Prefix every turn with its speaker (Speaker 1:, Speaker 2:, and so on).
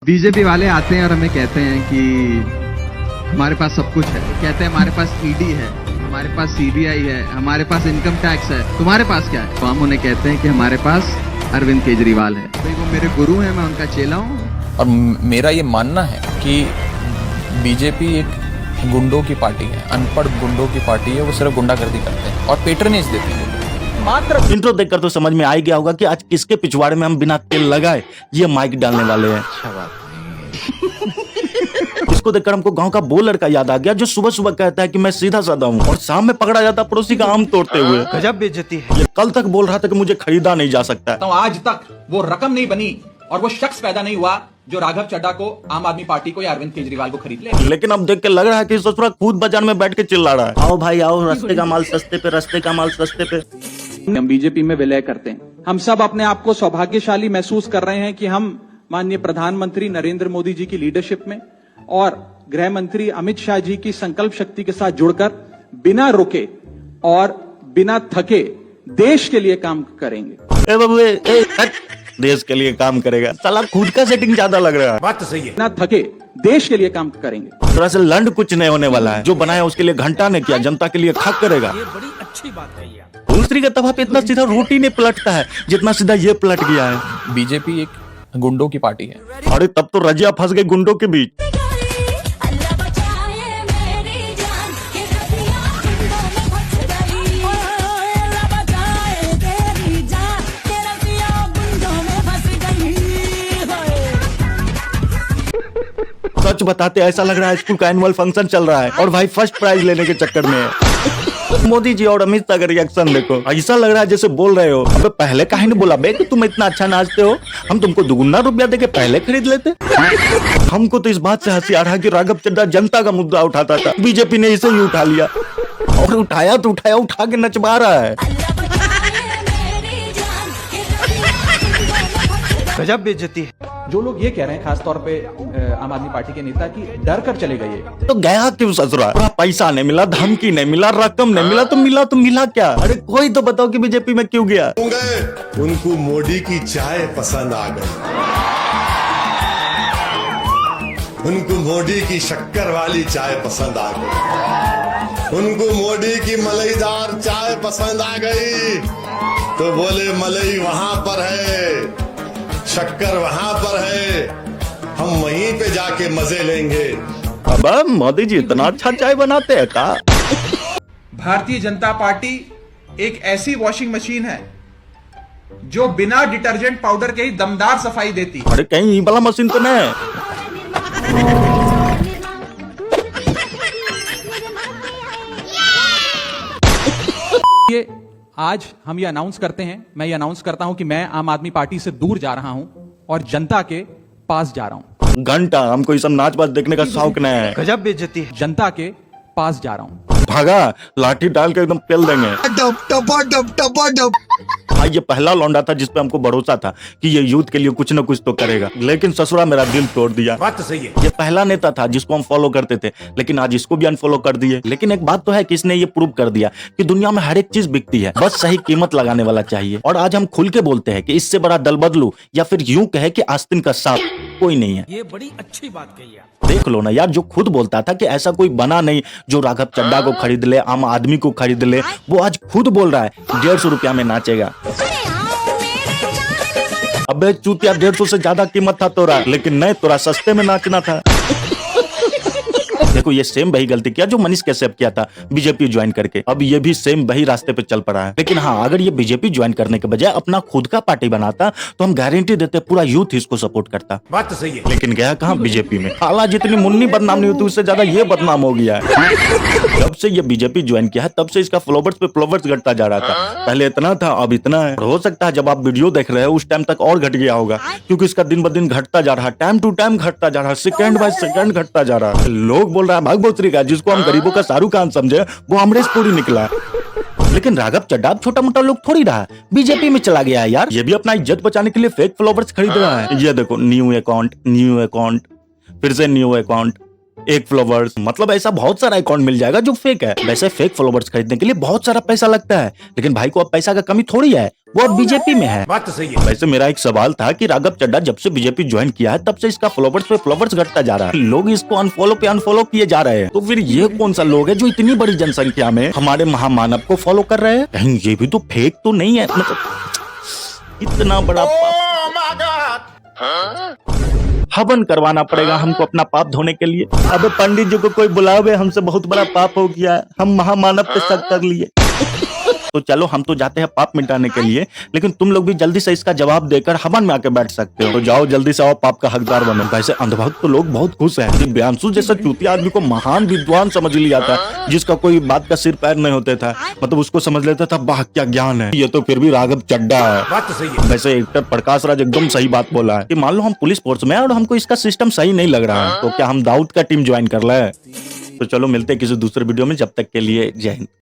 Speaker 1: BJP वाले आते हैं और हमें कहते हैं कि हमारे पास सब कुछ है। कहते हैं हमारे पास ईडी है, हमारे पास सीबीआई है, हमारे पास इनकम टैक्स है, तुम्हारे पास क्या है? तो हम उन्हें कहते हैं कि हमारे पास अरविंद केजरीवाल है। भाई वो मेरे गुरु हैं, मैं उनका चेला हूँ।
Speaker 2: और मेरा ये मानना है कि बीजेपी एक गुंडों की पार्टी है, अनपढ़ गुंडों की पार्टी है। वो सिर्फ गुंडागर्दी करते हैं और पेट्रनेज देते हैं।
Speaker 3: मात्र इंट्रो देखकर तो समझ में आ ही गया होगा कि आज किसके पिछवाड़े में हम बिना तेल लगाए ये माइक डालने वाले हैं।
Speaker 2: अच्छा बात
Speaker 3: इसको देखकर हमको गांव का वो लड़का याद आ गया जो सुबह सुबह कहता है कि मैं सीधा साधा हूँ और शाम में पकड़ा जाता पड़ोसी का आम तोड़ते हुए।
Speaker 4: गजब बेइज्जती है।
Speaker 3: ये कल तक बोल रहा था कि मुझे खरीदा नहीं जा सकता।
Speaker 5: तो आज तक वो रकम नहीं बनी और वो शख्स पैदा नहीं हुआ जो राघव चड्ढा को, आम आदमी पार्टी को या अरविंद केजरीवाल को खरीद ले।
Speaker 3: लेकिन अब देख के लग रहा है कि ससुरा खुद बाजार में बैठ के चिल्ला रहा है, आओ भाई आओ, रास्ते का माल सस्ते पे, रास्ते का माल सस्ते पे।
Speaker 5: हम बीजेपी में विलय करते हैं। हम सब अपने आप को सौभाग्यशाली महसूस कर रहे हैं कि हम माननीय प्रधानमंत्री नरेंद्र मोदी जी की लीडरशिप में और गृह मंत्री अमित शाह जी की संकल्प शक्ति के साथ जुड़कर बिना रुके और बिना थके देश के लिए काम करेंगे।
Speaker 3: ए बाबू देश के लिए काम करेगा, साला खुद का सेटिंग ज्यादा लग रहा है।
Speaker 4: बात तो सही है।
Speaker 5: बिना थके देश के लिए काम करेंगे।
Speaker 3: थोड़ा सा लंड कुछ नहीं होने वाला है। जो बनाया उसके लिए घंटा ने किया, जनता के लिए खाक करेगा।
Speaker 4: ये बड़ी अच्छी बात कही है।
Speaker 3: दूसरी का तवा पे इतना सीधा रोटी नहीं पलटता है जितना सीधा ये पलट गया है।
Speaker 2: बीजेपी एक गुंडों की पार्टी है।
Speaker 3: अरे तब तो रजिया फंस गई गुंडों के बीच। सच बताते ऐसा लग रहा है स्कूल का एनुअल फंक्शन चल रहा है और भाई फर्स्ट प्राइज लेने के चक्कर में है। मोदी जी और अमित शाह का रिएक्शन देखो, ऐसा लग रहा है जैसे बोल रहे हो अबे पहले काहे नहीं बोला बे कि तुम इतना अच्छा नाचते हो, हम तुमको दुगुना रुपया देके पहले खरीद लेते। हमको तो इस बात से हंसी आ रहा है कि राघव चड्ढा जनता का मुद्दा उठाता था, बीजेपी ने इसे ही उठा लिया और उठाया तो उठाया, उठा के नचवा रहा है।
Speaker 4: गजब बेइज्जती है।
Speaker 5: जो लोग ये कह रहे हैं खासतौर पे आम आदमी पार्टी के नेता की डर कर चले गए,
Speaker 3: तो गया क्यों ससुरा? पूरा पैसा नहीं मिला, धमकी नहीं मिला, रकम नहीं मिला, तो मिला क्या? अरे कोई तो बताओ कि बीजेपी में क्यों गया?
Speaker 6: उनको मोदी की चाय पसंद आ गई, उनको मोदी की शक्कर वाली चाय पसंद आ गई, उनको मोदी की मलाईदार चाय पसंद आ गई, तो बोले मलाई वहां पर है, शक्कर वहां पर है, हम वहीं पे जाके मजे लेंगे।
Speaker 3: अब मोदी जी इतना अच्छा चाय बनाते हैं का?
Speaker 5: भारतीय जनता पार्टी एक ऐसी वॉशिंग मशीन है जो बिना डिटर्जेंट पाउडर के ही दमदार सफाई देती है।
Speaker 3: अरे कहीं ये वाला मशीन तो नहीं?
Speaker 5: ये आज हम ये अनाउंस करते हैं, मैं ये अनाउंस करता हूं कि मैं आम आदमी पार्टी से दूर जा रहा हूं और जनता के पास जा रहा हूं।
Speaker 3: घंटा हमको ये सब नाच बाज देखने का शौक नहीं है।
Speaker 4: गजब बेइज्जती है।
Speaker 5: जनता के पास जा रहा हूं।
Speaker 3: भागा, लाठी डाल के एकदम पेल देंगे। हाँ ये पहला लौंडा था जिसपे हमको भरोसा था कि ये यूथ के लिए कुछ न कुछ तो करेगा, लेकिन ससुरा मेरा दिल तोड़ दिया।
Speaker 4: बात तो सही है।
Speaker 3: ये पहला नेता था जिसको हम फॉलो करते थे, लेकिन आज इसको भी अनफॉलो कर दिए। लेकिन एक बात तो है कि इसने ये प्रूव कर दिया कि दुनिया में हर एक चीज बिकती है, बस सही कीमत लगाने वाला चाहिए। और आज हम खुल के बोलते हैं कि इससे बड़ा दल बदलू या फिर यूं कहे कि आस्तीन का सांप कोई नहीं है।
Speaker 4: ये बड़ी अच्छी बात कही है।
Speaker 3: देख लो ना यार, जो खुद बोलता था कि ऐसा कोई बना नहीं जो राघव चड्ढा को खरीद ले, आम आदमी को खरीद ले, वो आज खुद बोल रहा है 150 रुपया में नाचेगा। अबे चूतिया, 150 से ज्यादा कीमत था तोरा, लेकिन नहीं, तोरा सस्ते में नाचना था। देखो ये सेम वही गलती किया जो मनीष कश्यप किया था बीजेपी ज्वाइन करके। अब ये भी सेम वही रास्ते पे चल पड़ा है। लेकिन हाँ, अगर ये बीजेपी ज्वाइन करने के बजाय अपना खुद का पार्टी बनाता तो हम गारंटी देते पूरा यूथ इसको सपोर्ट करता।
Speaker 4: बात तो सही है।
Speaker 3: लेकिन गया कहाँ? बीजेपी में। हालां जितनी मुन्नी बदनाम नहीं होती उससे ज्यादा ये बदनाम हो गया है। जब से ये बीजेपी ज्वाइन किया है तब से इसका फॉलोवर्स पे फॉलोवर्स घटता जा रहा था। पहले इतना था, अब इतना है। हो सकता है जब आप वीडियो देख रहे हो उस टाइम तक और घट गया होगा, क्योंकि इसका दिन ब दिन घटता जा रहा है, टाइम टू टाइम घटता जा रहा है, सेकंड बाय सेकंड घटता जा रहा है। लोग बोल रहा है भागवतरी का, जिसको हम गरीबों का शाहरुख खान समझे वो अमरीश पुरी निकला। लेकिन राघव चड्ढा छोटा मोटा लोग थोड़ी रहा, बीजेपी में चला गया है यार। ये भी अपना इज्जत बचाने के लिए फेक फॉलोवर्स खरीद रहा है। ये देखो, न्यू अकाउंट, फिर से न्यू अकाउंट, एक फॉलोवर्स, मतलब ऐसा बहुत सारा अकाउंट मिल जाएगा जो फेक है। वैसे फेक फॉलोवर्स खरीदने के लिए बहुत सारा पैसा लगता है, लेकिन भाई को अब पैसा का कमी थोड़ी है, वो अब बीजेपी में है।
Speaker 4: बात तो सही है।
Speaker 3: वैसे मेरा एक सवाल था कि राघव चड्ढा जब से बीजेपी ज्वाइन किया है तब से इसका फॉलोवर्स पे फॉलोवर्स घटता जा रहा है, लोग इसको अनफॉलो पे अनफॉलो किए जा रहे हैं। तो फिर ये कौन सा लोग है जो इतनी बड़ी जनसंख्या में हमारे महामानव को फॉलो कर रहे हैं? कहीं ये भी तो फेक तो नहीं है? मतलब इतना बड़ा हवन करवाना पड़ेगा हमको अपना पाप धोने के लिए। अबे पंडित जी को कोई बुलावे, हमसे बहुत बड़ा पाप हो गया है, हम महामानव पे शक कर लिए। तो चलो हम तो जाते हैं पाप मिटाने के लिए, लेकिन तुम लोग भी जल्दी से इसका जवाब देकर हवन में आके बैठ सकते हो। तो जाओ जल्दी से आओ, पाप का हकदार बनो। वैसे अंधभक्त तो लोग बहुत खुश हैं। ब्यांशु जैसा चूतिया आदमी को महान विद्वान समझ लिया था, जिसका कोई बात का सिर पैर नहीं होता था, मतलब उसको समझ लेता था वाह क्या ज्ञान है, ये तो फिर भी राघव चड्ढा है।
Speaker 4: बात तो सही है।
Speaker 3: वैसे एक्टर प्रकाश राज एकदम सही बात बोला है कि मान लो हम पुलिस फोर्स में हैं और हमको इसका सिस्टम सही नहीं लग रहा है, तो क्या हम दाऊद का टीम ज्वाइन कर ले? तो चलो मिलते हैं किसी दूसरे वीडियो में, जब तक के लिए जय हिंद।